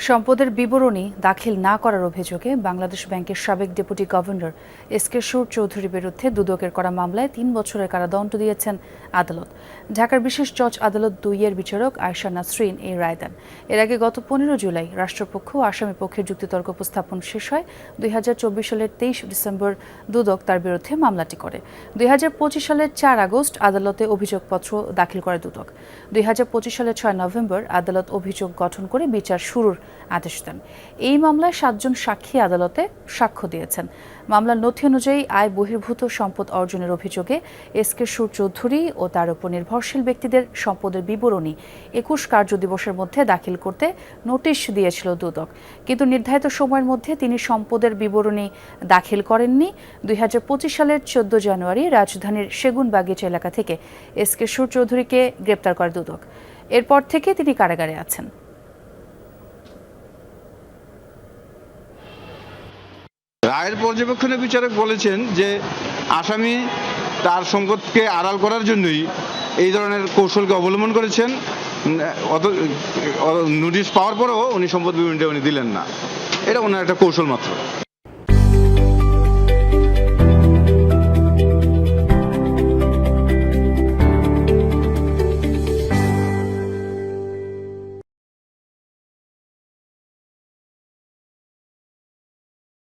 সম্পদের বিবরণী দাখিল না করার অভিযোগে বাংলাদেশ ব্যাংকের সাবেক ডেপুটি গভর্নর এসকে সুর চৌধুরীর বিরুদ্ধে দুদকের করা মামলায় ৩ বছরের কারাদণ্ড দিয়েছেন আদালত। ঢাকার বিশেষ জজ আদালত ২-এর বিচারক আয়শা নাসরিন এই রায় দেন। এর আগে গত ১৫ জুলাই রাষ্ট্রপক্ষ ও আসামি পক্ষের যুক্তিতর্ক উপস্থাপন শেষ হয়। ২০২৪ সালের ২৩ ডিসেম্বর দুদক তার বিরুদ্ধে মামলাটি করে। ২০২৫ সালের ৪ আগস্ট আদালতে অভিযোগপত্র দাখিল করে দুদক। ২০২৫ সালের ৬ নভেম্বর আদালত অভিযোগ গঠন করে বিচার শুরুর আদেশ দেন। এই মামলায় ৭ জন সাক্ষী আদালতে সাক্ষ্য দিয়েছেন। মামলার নথি অনুযায়ী আয় বহির্ভূত সম্পদ অর্জনের অভিযোগে এসকে সুর চৌধুরী ও তার উপর নির্ভরশীল ব্যক্তিদের সম্পদের বিবরণী ২১ কার্যদিবসের মধ্যে দাখিল করতে নোটিশ দিয়েছিল দুদক, কিন্তু নির্ধারিত সময়ের মধ্যে তিনি সম্পদের বিবরণী দাখিল করেননি। ২০২৫ সালের ১৪ জানুয়ারি রাজধানীর সেগুনবাগিচা এলাকা থেকে এসকে সুর চৌধুরীকে গ্রেপ্তার করে দুদক। এরপর থেকে তিনি কারাগারে আছেন। রায়ের পর্যবেক্ষণে বিচারক বলেছেন যে আসামি তার সম্পদকে আড়াল করার জন্যই এই ধরনের কৌশলকে অবলম্বন করেছেন। নোটিশ পাওয়ার পরেও উনি সম্পদ বিবরণীটা উনি দিলেন না, এটা ওনার একটা কৌশল মাত্র।